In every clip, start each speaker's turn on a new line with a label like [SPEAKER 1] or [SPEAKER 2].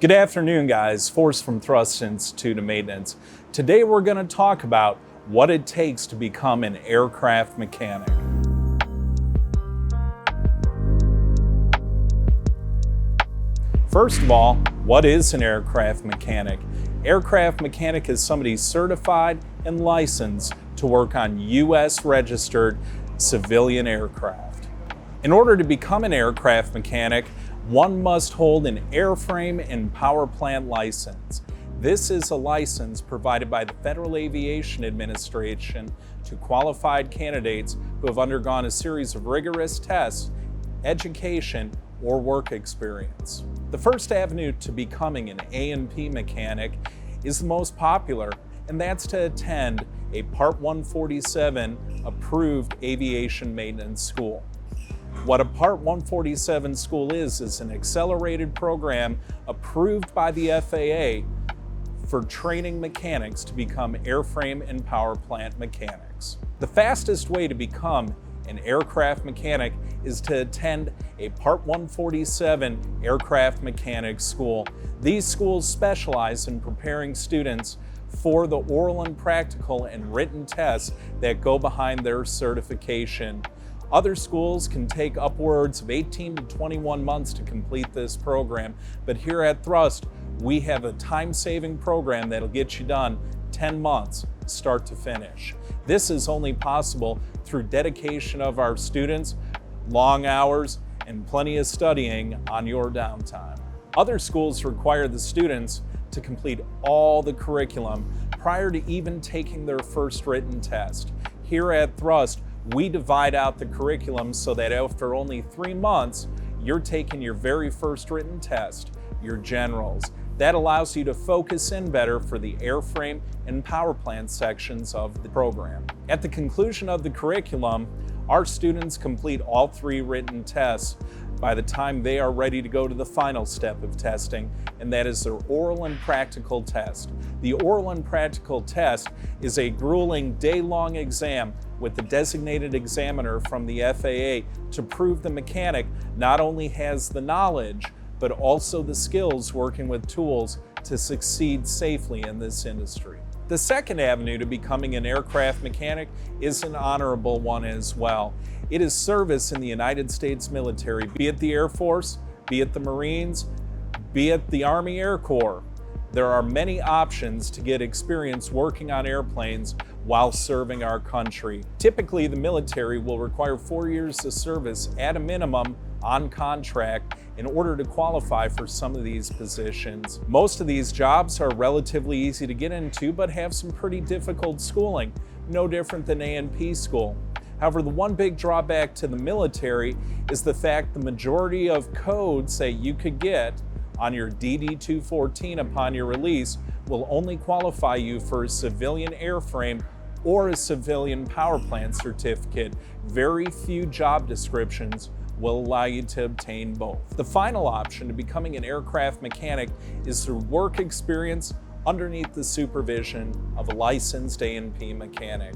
[SPEAKER 1] Good afternoon, guys. Forrest from Thrust Institute of Maintenance. Today we're going to talk about what it takes to become an aircraft mechanic. First of all, what is an aircraft mechanic? Aircraft mechanic is somebody certified and licensed to work on U.S. registered civilian aircraft. In order to become an aircraft mechanic, one must hold an airframe and power plant license. This is a license provided by the Federal Aviation Administration to qualified candidates who have undergone a series of rigorous tests, education, or work experience. The first avenue to becoming an A&P mechanic is the most popular, and that's to attend a Part 147 approved aviation maintenance school. What a Part 147 school is an accelerated program approved by the FAA for training mechanics to become airframe and power plant mechanics. The fastest way to become an aircraft mechanic is to attend a Part 147 aircraft mechanics school. These schools specialize in preparing students for the oral and practical and written tests that go behind their certification. Other schools can take upwards of 18 to 21 months to complete this program, but here at Thrust, we have a time-saving program that'll get you done 10 months, start to finish. This is only possible through dedication of our students, long hours, and plenty of studying on your downtime. Other schools require the students to complete all the curriculum prior to even taking their first written test. Here at Thrust, we divide out the curriculum so that after only 3 months, you're taking your very first written test, your generals. That allows you to focus in better for the airframe and power plant sections of the program. At the conclusion of the curriculum, our students complete all 3 written tests by the time they are ready to go to the final step of testing, and that is their oral and practical test. The oral and practical test is a grueling day-long exam with the designated examiner from the FAA to prove the mechanic not only has the knowledge, but also the skills working with tools to succeed safely in this industry. The second avenue to becoming an aircraft mechanic is an honorable one as well. It is service in the United States military, be it the Air Force, be it the Marines, be it the Army Air Corps. There are many options to get experience working on airplanes while serving our country. Typically, the military will require 4 years of service at a minimum on contract in order to qualify for some of these positions. Most of these jobs are relatively easy to get into, but have some pretty difficult schooling, no different than A&P school. However, the one big drawback to the military is the fact the majority of codes that you could get on your DD-214 upon your release will only qualify you for a civilian airframe or a civilian power plant certificate. Very few job descriptions will allow you to obtain both. The final option to becoming an aircraft mechanic is through work experience underneath the supervision of a licensed A&P mechanic.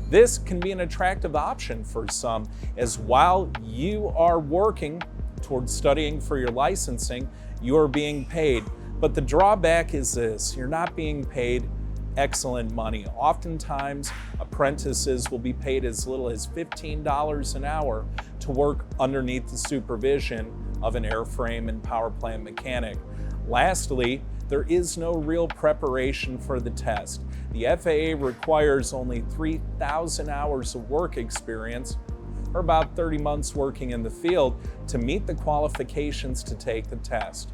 [SPEAKER 1] This can be an attractive option for some, as while you are working towards studying for your licensing, you are being paid. But the drawback is this: you're not being paid excellent money. Oftentimes, apprentices will be paid as little as $15 an hour to work underneath the supervision of an airframe and power plant mechanic. Lastly, there is no real preparation for the test. The FAA requires only 3,000 hours of work experience, or about 30 months working in the field, to meet the qualifications to take the test.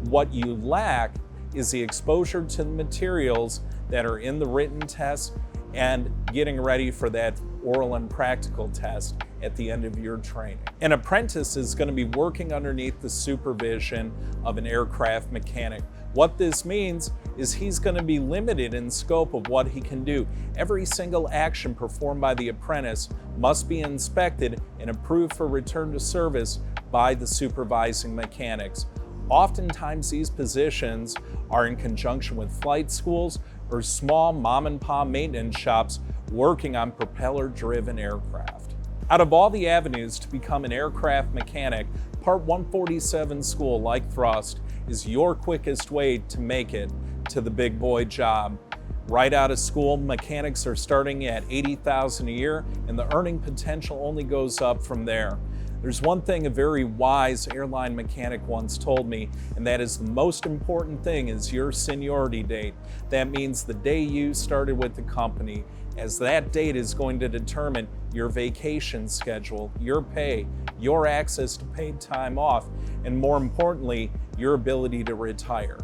[SPEAKER 1] What you lack is the exposure to the materials that are in the written test and getting ready for that oral and practical test at the end of your training. An apprentice is going to be working underneath the supervision of an aircraft mechanic. What this means is he's going to be limited in scope of what he can do. Every single action performed by the apprentice must be inspected and approved for return to service by the supervising mechanics. Oftentimes these positions are in conjunction with flight schools or small mom-and-pop maintenance shops working on propeller-driven aircraft. Out of all the avenues to become an aircraft mechanic, Part 147 school, like Thrust, is your quickest way to make it to the big boy job. Right out of school, mechanics are starting at $80,000 a year, and the earning potential only goes up from there. There's one thing a very wise airline mechanic once told me, and that is the most important thing is your seniority date. That means the day you started with the company, as that date is going to determine your vacation schedule, your pay, your access to paid time off, and more importantly, your ability to retire.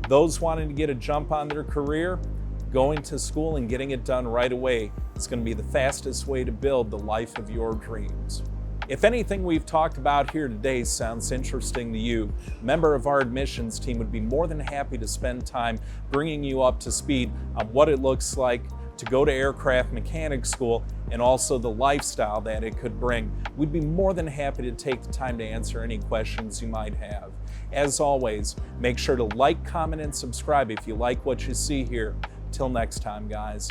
[SPEAKER 1] Those wanting to get a jump on their career, going to school and getting it done right away is going to be the fastest way to build the life of your dreams. If anything we've talked about here today sounds interesting to you, a member of our admissions team would be more than happy to spend time bringing you up to speed on what it looks like to go to aircraft mechanic school and also the lifestyle that it could bring. We'd be more than happy to take the time to answer any questions you might have. As always, make sure to like, comment, and subscribe if you like what you see here. Till next time, guys.